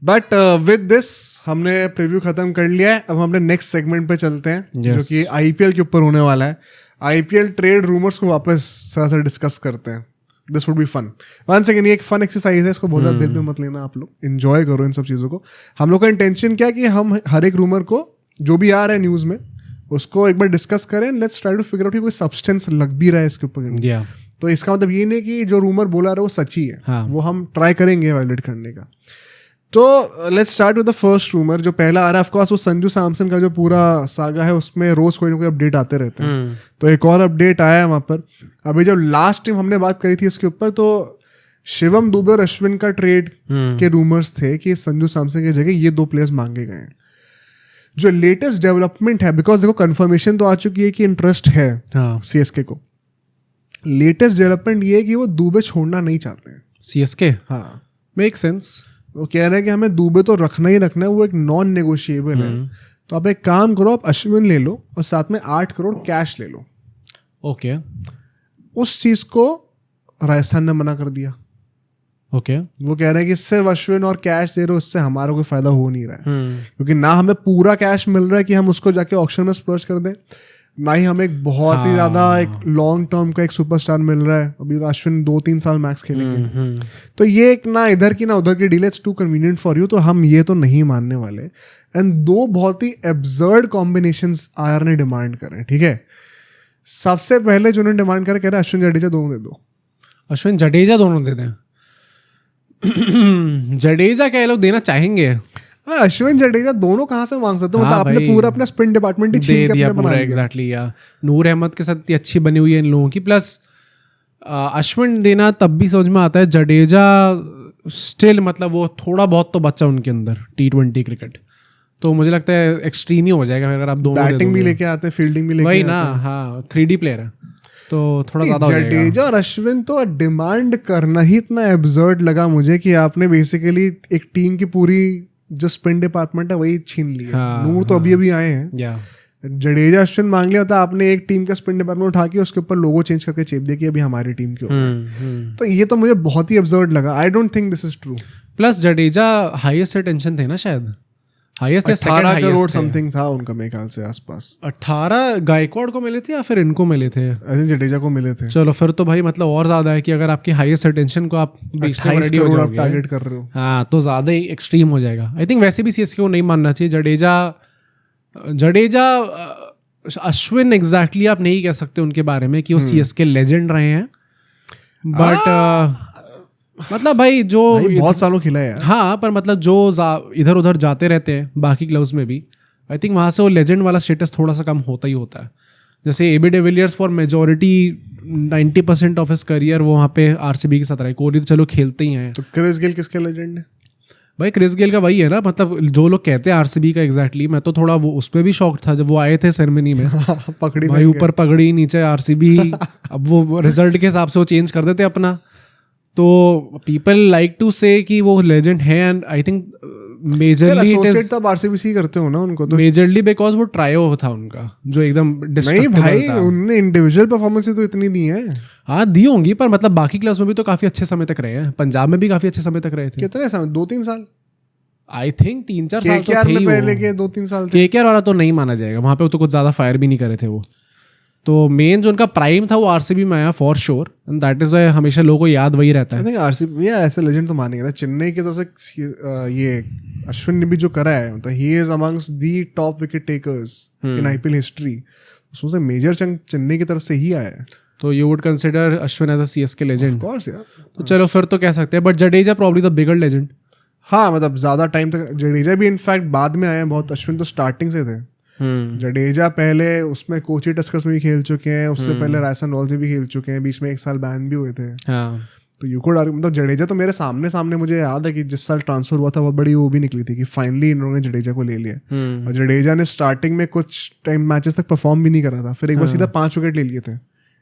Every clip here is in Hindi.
बट विद दिस हमने प्रीव्यू खत्म कर लिया है. अब हम अपने नेक्स्ट सेगमेंट पे चलते हैं जो कि आईपीएल के ऊपर होने वाला है. आईपीएल ट्रेड रूमर्स को वापस थोड़ा डिस्कस करते हैं. This would be fun. One second, ये एक फन एक्सरसाइज है, इसको बहुत ज़्यादा दिल पे मत लेना आप लोग. एंजॉय करो इन सब चीज़ों को. हम लोग का इंटेंशन क्या है कि हम हर एक रूमर को जो भी आ रहा है न्यूज़ में उसको एक बार डिस्कस करें. Let's try to figure out कि कोई सब्सटेंस लग भी रहा है इसके ऊपर. तो इसका मतलब ये नहीं कि जो रूमर बोला रहा है वो सच ही है. वो हम ट्राई करेंगे वैलिडेट करने का. तो let's start with the first rumour. जो पहला आ रहा है ऑफकोर्स वो संजू सैमसन का जो पूरा सागा है उसमें रोज कोई ना कोई अपडेट आते रहते हैं. तो एक और अपडेट आया है वहाँ पर. अभी जब लास्ट टाइम हमने बात करी थी इसके ऊपर तो शिवम दुबे और अश्विन का ट्रेड के रूमर्स थे कि संजू सैमसन की जगह ये 2 प्लेयर्स मांगे गए हैं. जो लेटेस्ट डेवलपमेंट है, बिकॉज देखो कंफर्मेशन तो आ चुकी है कि इंटरेस्ट है सीएसके को. लेटेस्ट डेवलपमेंट ये है कि वो दुबे छोड़ना नहीं चाहते हैं सीएसके. हाँ, मेक सेंस. वो कह रहे हैं कि हमें दुबे तो रखना ही रखना है, वो एक नॉन नेगोशिएबल है. तो आप एक काम करो, आप अश्विन ले लो और साथ में 8 करोड़ कैश ले लो. ओके. उस चीज को राजस्थान ने मना कर दिया. ओके. वो कह रहे हैं कि सिर्फ अश्विन और कैश दे रहे हो, उससे हमारा कोई फायदा हो नहीं रहा है. क्योंकि ना हमें पूरा कैश मिल रहा है कि हम उसको जाके ऑक्शन में स्प्लर्ज कर दें, ना ही हमें एक बहुत ही ज्यादा एक लॉन्ग टर्म का एक सुपरस्टार मिल रहा है. अभी तो अश्विन 2-3 साल मैक्स खेलेंगे. तो ये एक ना इधर की ना उधर की deal, it's too convenient for you. तो हम ये तो नहीं मानने वाले. एंड 2 बहुत ही एब्सर्ड कॉम्बिनेशंस आर ने डिमांड कर रहे हैं. ठीक है, सबसे पहले जो उन्होंने डिमांड करा, कह रहे हैं अश्विन जडेजा दोनों दे दो. अश्विन जडेजा दोनों दे दें. जडेजा क्या लोग देना चाहेंगे? अश्विन जडेजा दोनों कहाँ से मांग सकते हो? मतलब आपने पूरा अपना स्पिन डिपार्टमेंट ही छीन के अपने बना लिया. एग्जैक्टली. या नूर अहमद के साथ इतनी अच्छी बनी हुई है इन लोगों की. प्लस अश्विन देना तब भी समझ में आता है. जडेजा स्टिल मतलब वो थोड़ा बहुत तो बच्चा उनके अंदर T20 क्रिकेट. तो मुझे लगता है एक्सट्रीम ही हो जाएगा अगर आप दोनों बैटिंग भी लेके आते हैं, फील्डिंग भी लेके वही ना. हाँ, 3D प्लेयर है तो थोड़ा ज्यादा हो जाएगा. जडेजा और अश्विन तो डिमांड करना ही इतना एब्सर्ड लगा मुझे कि आपने बेसिकली एक टीम की पूरी जो स्पिन डिपार्टमेंट है वही छीन लिया. नूर तो अभी आए हैं. जडेजा अश्विन मांग लिया होता, आपने एक टीम का स्पिन डिपार्टमेंट उठा के उसके ऊपर लोगो चेंज करके चेप दिया कि अभी हमारी टीम के ऊपर. तो ये तो मुझे बहुत ही एब्सर्ड लगा. I don't think this is true. Plus Jadeja highest attention थे ना शायद. हाईएस्ट या सेकंड 18 करोड़ समथिंग था उनका मेरे ख्याल से आसपास. 18 गायकवाड़ को मिले थे या फिर इनको मिले थे? जडेजा को मिले थे. चलो फिर तो भाई मतलब और ज्यादा है कि अगर आपकी हाईएस्ट अटेंशन को आप बेचने में रेडी हो जाओगे, टारगेट कर रहे हो. हाँ, तो ज्यादा ही एक्सट्रीम हो जाएगा. आई थिंक वैसे भी सीएसके को नहीं मानना चाहिए. जडेजा अश्विन एग्जैक्टली आप नहीं कह सकते उनके बारे में कि वो सीएसके लेजेंड रहे हैं. बट मतलब भाई जो बहुत सालों खिला है यार. हाँ, पर मतलब जो इधर उधर जाते रहते हैं बाकी क्लब्स में भी, आई थिंक वहाँ से वो लेजेंड वाला स्टेटस थोड़ा सा कम होता ही होता है. जैसे AB de Villiers for majority 90% of his career वो वहाँ पे आरसीबी के साथ रहे. कोहली तो चलो खेलते ही हैं. तो क्रिस गेल किसके लेजेंड है भाई? क्रिस गेल का वही है ना, मतलब जो लोग कहते हैं आरसीबी का. एग्जैक्टली. मैं तो थोड़ा वो उस पर भी शौक था जब वो आए थे सेरेमनी में. पकड़ी भाई ऊपर पगड़ी नीचे आरसीबी. अब वो रिजल्ट के हिसाब से वो चेंज कर देते अपना. तो पीपल लाइक टू से कि वो लेजेंड है. And I think majorly it is तब आरसीबी करते हो ना उनको तो मेजरली बिकॉज वो ट्रायो था उनका जो एकदम नहीं भाई था. उन्होंने इंडिविजुअल परफॉर्मेंस तो इतनी दी है. हाँ, दी होंगी, पर मतलब बाकी क्लास में भी तो काफी अच्छे समय तक रहे हैं. पंजाब में भी काफी अच्छे समय तक रहे थे. कितने समय? 2-3 साल. आई थिंक 3-4 साल तो थे. पहले के 2-3 साल थे. केकेआर वाला तो नहीं माना जाएगा, वहां पे तो कुछ ज्यादा फायर भी नहीं करे थे वो. तो मेन जो उनका प्राइम था वो आरसीबी में आया for sure. And that is why हमेशा लोगों को याद वही रहता है. आई थिंक आरसीबी ऐसे लेजेंड तो मानेगा था. चेन्नई की तरफ से ये अश्विन ने भी जो करा है, मतलब he is amongst the top wicket takers in IPL history. उसमें से मेजर चंक चेन्नई की तरफ से ही आया है. तो you would consider Ashwin as a CSK legend? Of course यार. तो चलो फिर तो कह सकते हैं. But Jadeja probably the bigger legend. हाँ, मतलब ज्यादा टाइम तक जडेजा भी इनफैक्ट बाद में आए हैं बहुत. अश्विन तो स्टार्टिंग से थे. जडेजा पहले उसमें कोची टस्कर्स में भी खेल चुके हैं. उससे पहले राजस्थान रॉयल्स में भी खेल चुके हैं. बीच में 1 साल बैन भी हुए थे. तो यू कोड मतलब जडेजा तो मेरे सामने मुझे याद है कि जिस साल ट्रांसफर हुआ था बहुत बड़ी वो भी निकली थी कि फाइनली इन्होंने जडेजा को ले लिया. और जडेजा ने स्टार्टिंग में कुछ टाइम मैचेस तक परफॉर्म भी नहीं करा था. फिर एक बार सीधा 5 विकेट ले लिए थे.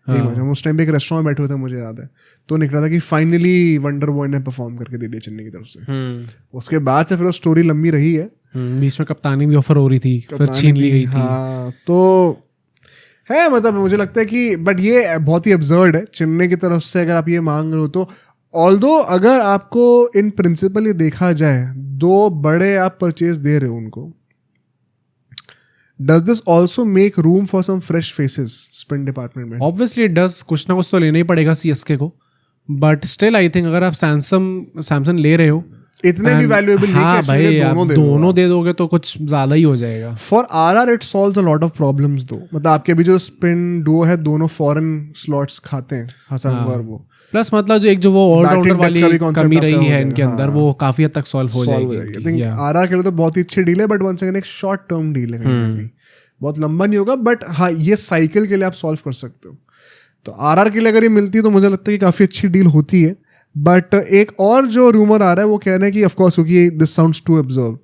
हम उस टाइम पे एक रेस्टोरेंट में बैठे हुए थे, मुझे याद है. तो निकला था कि फाइनली वंडर बॉय ने परफॉर्म करके दे दिया चेन्नई की तरफ से. उसके बाद से फिर वो स्टोरी लंबी रही है. बीच में कप्तानी भी ऑफर हो रही थी, फिर छीन ली गई थी. हाँ, तो है मतलब मुझे लगता है कि बट ये बहुत ही अब्सर्ड है चेन्नई की तरफ से अगर आप ये मांग रहे हो तो. ऑल्दो अगर आपको इन प्रिंसिपल ये देखा जाए 2 बड़े आप परचेज दे रहे हो उनको, does this also make room for some fresh faces spin department में? ऑब्वियसली इट डज, कुछ ना कुछ तो लेना ही पड़ेगा सीएसके को, बट स्टिल आई थिंक अगर आप सैमसंग ले रहे हो इतने भी वैल्यूएबल नहीं हाँ कि भाई आप दोनों दोनों दे दोगे तो कुछ ज्यादा ही हो जाएगा। For RR it solves a lot of problems दो, मतलब आपके अभी जो स्पिन डुओ है दोनों फॉरेन स्लॉट्स खाते हैं हसन और वो, प्लस मतलब जो वो ऑलराउंडर वाली कमी रही है इनके अंदर वो काफी हद तक सॉल्व हो जाएगी। आई थिंक आरआर के लिए तो बहुत ही अच्छी डील है, बट वंस अगेन एक शॉर्ट टर्म डील है, कहीं ना कहीं बहुत लंबा नहीं होगा, बट हाँ ये साइकिल के लिए आप सॉल्व कर सकते हो। तो आरआर के लिए अगर ये मिलती है तो मुझे लगता है कि काफ़ी अच्छी डील होती है। बट एक और जो रूमर आ रहा है वो कह रहे हैं कि ऑफकोर्स क्योंकि दिस साउंड्स टू ऑब्जर्व,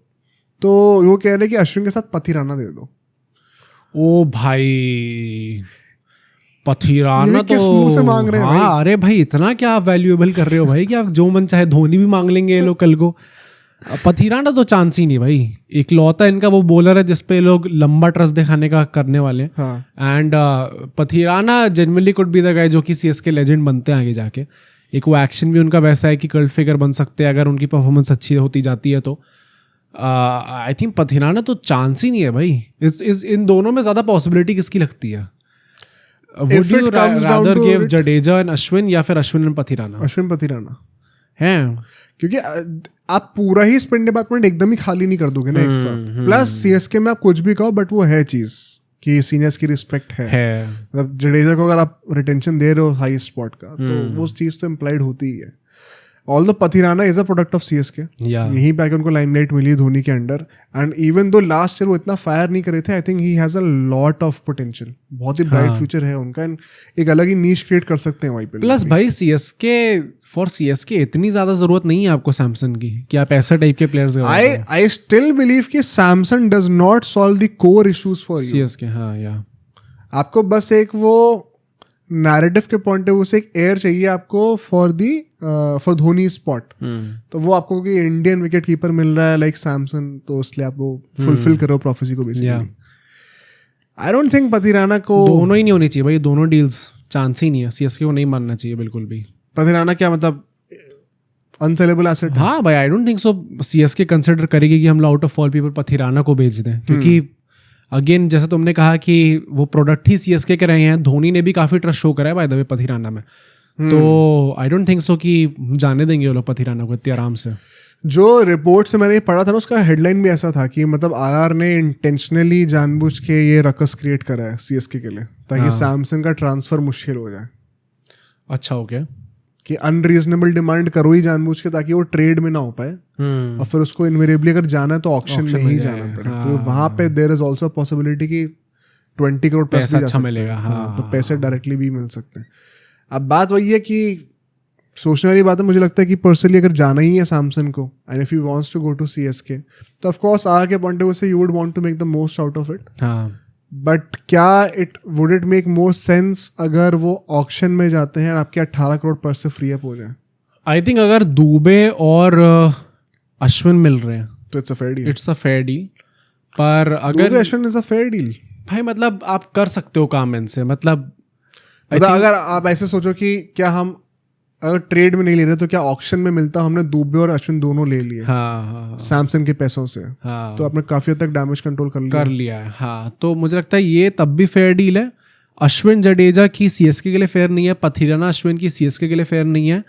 तो वो कह रहे हैं कि अश्विन के साथ पथिराना दे दो। ओ भाई पथिराना किस मुंह से मांग रहे हैं हाँ भाई? अरे भाई इतना क्या आप वैल्यूएबल कर रहे हो भाई कि आप जो मन चाहे धोनी भी मांग लेंगे ये लोग कल को। पथिराना तो चांस ही नहीं भाई, इकलौता इनका वो बॉलर है जिसपे लोग लंबा ट्रस्ट दिखाने का करने वाले and Pathirana genuinely could be the guy जो कि सीएसके लेजेंड बनते हैं आगे जाके। एक वो एक्शन भी उनका वैसा है कि कल्ट फिगर बन सकते हैं अगर उनकी परफॉर्मेंस अच्छी होती जाती है तो। आई थिंक पथिराना तो चांस ही नहीं है भाई। इन दोनों में ज्यादा पॉसिबिलिटी किसकी लगती है? Would you rather give Jadeja and Ashwin या फिर अश्विन एंड पथिराना? अश्विन पथिराना है क्योंकि आप पूरा ही स्पिन डिपार्टमेंट एकदम ही खाली नहीं कर दोगे ना एक साथ। प्लस सीएसके में आप कुछ भी कहो बट वो है चीज कि सीनियर्स की रिस्पेक्ट है। मतलब जडेजा को अगर आप रिटेंशन दे रहे हो हाई स्पॉट का तो वो चीज तो इम्प्लाइड होती ही है। All the Pathirana is a product of CSK, यहीं पे आके उनको लाइमलाइट मिली धोनी के under. And even though last year वो इतना फायर नहीं करे थे, I think he has a lot of potential, बहुत ही ब्राइट फ्यूचर है उनका एंड एक अलग ही नीश क्रिएट कर सकते हैं वहीं पे। प्लस भाई सीएसके इतनी ज्यादा जरूरत नहीं है आपको सैमसंग की कि आप ऐसा टाइप के प्लेयर्स। आई स्टिल बिलीव कि Samsung does not solve the core issues for you CSK. हाँ या आपको बस एक वो नैरेटिव के पॉइंट ऑफ व्यू से एक एयर चाहिए आपको फॉर धोनी स्पॉट। तो वो आपको कि इंडियन विकेट कीपर मिल रहा है लाइक सैमसंग, तो इसलिए आप वो फुलफिल करो प्रोफेसी को basically. I don't think Pathirana को दोनों ही नहीं होनी चाहिए भाई, दोनों डील्स चांस ही नहीं है, सीएसके को नहीं मानना चाहिए बिल्कुल भी। पथिराना क्या मतलब अनसेलेबल एसेट? हाँ भाई I don't think so CSK consider करेगी कि हम लोग out of all people Pathirana को बेच दें, क्योंकि अगेन जैसे तुमने कहा कि वो प्रोडक्ट ही सीएसके के रहे हैं, धोनी ने भी काफी ट्रस्ट शो करा है बाय द वे पथिराना में। तो आई डोंट थिंक सो कि जाने देंगे वो लोग पथिराना को इतने आराम से। जो रिपोर्ट से मैंने पढ़ा था ना उसका हेडलाइन भी ऐसा था कि मतलब आरआर ने इंटेंशनली जानबूझ के ये रकस क्रिएट करा है सीएसके के लिए ताकि सैमसंग का ट्रांसफर मुश्किल हो जाए। अच्छा ओके कि अनरीजनेबल डिमांड करो ही जानबूझ के ताकि वो ट्रेड में ना हो पाए और फिर उसको इनवेरिएबली अगर जाना है तो ऑक्शन में ही जाना पड़े। तो वहां पे देयर इज आल्सो पॉसिबिलिटी कि 20 करोड़ प्लस भी जा सकता मिलेगा। हाँ, तो पैसे डायरेक्टली भी मिल सकते हैं। अब बात वही है कि सोचने वाली बात है, मुझे लगता है कि पर्सनली अगर जाना ही है सैमसंग को and if you wants to go to CSK तो ऑफ कोर्स आर के पॉइंट ऑफ व्यू से you would want to make the most out of it. But क्या would it make more sense अगर वो ऑक्शन में जाते हैं और आपके 18 करोड़ पर से फ्री अप हो जाए? आई थिंक अगर दुबे और अश्विन मिल रहे हैं तो इट्स अ फेयर डील। पर अगर Ashwin is a fair deal भाई मतलब आप कर सकते हो काम इनसे। मतलब अगर आप ऐसे सोचो कि क्या हम अगर ट्रेड में नहीं ले रहे तो क्या ऑक्शन में मिलता, हमने दुबे और अश्विन दोनों ले लिए सैमसंग के पैसों से। तो आपने काफी हद तक डैमेज कंट्रोल कर लिया है। हाँ तो मुझे लगता है ये तब भी फेयर डील है। अश्विन जडेजा की सीएसके के लिए फेयर नहीं है, पथिराना अश्विन की सीएसके के लिए फेयर नहीं है।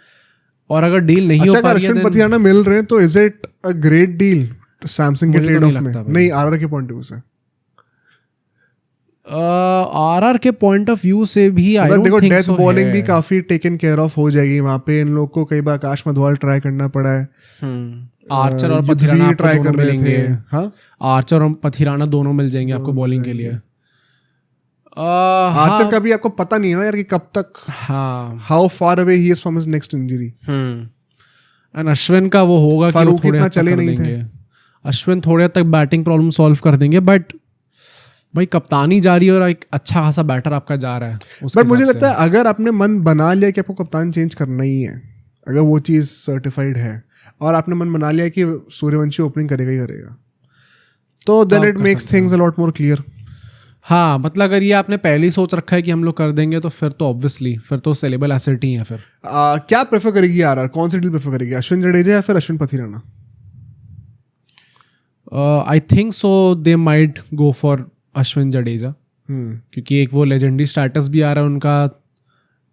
और अगर डील नहीं हो पा रही है अश्विन पथिराना मिल रहे हैं तो is it a great deal Samsung के ट्रेड ऑफ में? नहीं, आरआर के पॉइंट ऑफ व्यू से आरआर के पॉइंट ऑफ व्यू से भी I don't think death bowling भी काफी टेकन केयर ऑफ हो जाएगी वहां पे। इन लोग को कई बार आकाश मधवाल ट्राई करना पड़ा है, आर्चर और पथिराना ट्राई कर रहे थे। हाँ आर्चर और पथिराना दोनों मिल जाएंगे आपको बॉलिंग के लिए। आर्चर का भी आपको पता नहीं है ना यार कि कब तक, how far away he is from his next injury. And Ashwin का वो होगा कि वो थोड़े चले नहीं थे। अश्विन थोड़े तक बैटिंग प्रॉब्लम सॉल्व कर देंगे, बट भाई कप्तानी जा रही है और एक अच्छा खासा बैटर आपका जा रहा है। बट मुझे लगता है अगर आपने मन बना लिया कि आपको कप्तान चेंज करना ही है, अगर वो चीज़ सर्टिफाइड है और आपने मन बना लिया कि सूर्यवंशी ओपनिंग करेगा ही करेगा, तो then it makes things a lot more clear. हाँ मतलब अगर ये आपने पहले ही सोच रखा है कि हम लोग कर देंगे तो फिर तो ऑब्वियसली फिर तो सेलेबल एसेट ही है। फिर क्या प्रेफर करेगी आरआर? कौन सी डील प्रेफर करेगी, अश्विन जडेजा या फिर Ashwin Pathirana? I think so they might go for Ashwin Jadeja, क्योंकि एक वो लेजेंडरी स्टेटस भी आ रहा है उनका,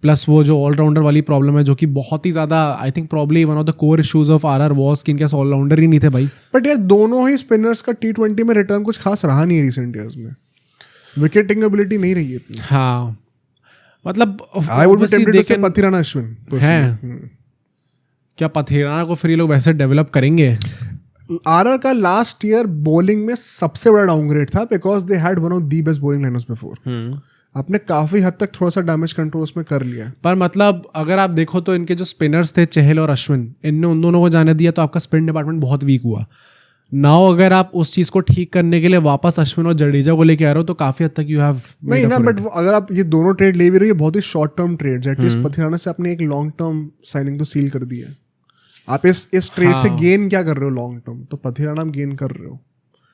प्लस वो जो ऑलराउंडर वाली प्रॉब्लम है जो कि बहुत ही ज़्यादा I think probably one of the core issues of RR was कि इनके ऑलराउंडर ही नहीं थे भाई। बट यार दोनों ही स्पिनर्स का T20 में रिटर्न कुछ खास रहा नहीं है रिसेंट ईयर्स में, विकेटिंग एबिलिटी नहीं रही है इतनी। हाँ मतलब I would be tempted to say Pathirana Ashwin है, क्या पथिराना को फिर ये लोग वैसे डेवलप करेंगे? आरआर का लास्ट ईयर बॉलिंग में सबसे बड़ा डाउनग्रेड था because they had one of the best bowling liners before. आपने काफी हद तक थोड़ा सा डैमेज कंट्रोल उसमें कर लिया। पर मतलब अगर आप देखो तो इनके जो स्पिनर्स थे चहल और अश्विन, इनने उन दोनों को जाने दिया तो आपका स्पिन डिपार्टमेंट बहुत वीक हुआ। नाउ अगर आप उस चीज को ठीक करने के लिए वापस अश्विन और जडेजा को लेके आ रहे हो तो काफी हद तक यू हैव नहीं ना, बट अगर आप ये दोनों ट्रेड ले भी रहे हो, ये बहुत ही short term trades, at least Pathirana से आपने एक लॉन्ग टर्म साइनिंग तो सील कर दी है। आप इस ट्रेड से गेन क्या कर रहे हो लॉन्ग टर्म, तो पथिराना आप गेन कर रहे हो।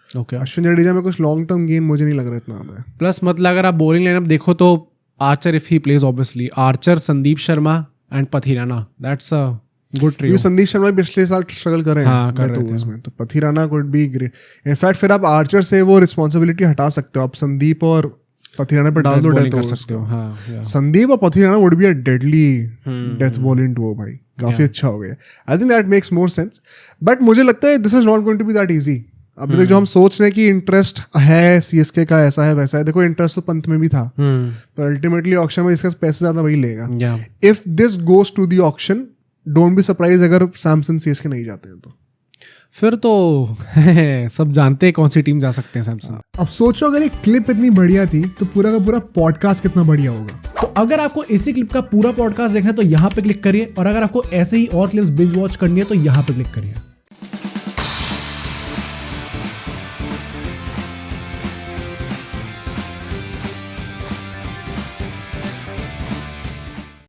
ओके, अश्विन जडेजा में कुछ लॉन्ग टर्म गेन मुझे नहीं लग रहा इतना ज्यादा। प्लस मतलब अगर आप बॉलिंग लाइनअप देखो तो Archer if he plays obviously, Archer, Sandeep Sharma and Pathirana, that's a good trio. Sandeep Sharma पिछले साल स्ट्रगल कर रहे हैं हाँ, कर रहे थे उसमें, तो Pathirana could be great. In fact फिर आप आर्चर से वो रिस्पॉन्सिबिलिटी हटा सकते हो, आप संदीप और पथिराना पे डाल दो डेथ कर सकते हो। हाँ, संदीप और Pathirana would be a deadly death bowling duo भाई, काफी अच्छा हो गया। I think that makes more sense, but मुझे लगता है this is not going to be that easy. अभी तक जो हम सोच रहे हैं कि इंटरेस्ट है सीएसके का, ऐसा है वैसा है, देखो इंटरेस्ट तो पंत में भी था, पर अल्टीमेटली ऑक्शन में इसका पैसे ज्यादा वही लेगा। If this goes to the auction, don't be surprise अगर सैमसन सीएसके नहीं जाते हैं तो फिर तो सब जानते हैं कौन सी टीम जा सकते हैं सैमसंग। अब सोचो अगर ये क्लिप इतनी बढ़िया थी तो पूरा का पूरा पॉडकास्ट कितना बढ़िया होगा। तो अगर आपको इसी क्लिप का पूरा पॉडकास्ट देखना है तो यहाँ पे क्लिक करिए, और अगर आपको ऐसे ही और क्लिप्स बिंज वॉच करनी है तो यहाँ पे क्लिक करिए।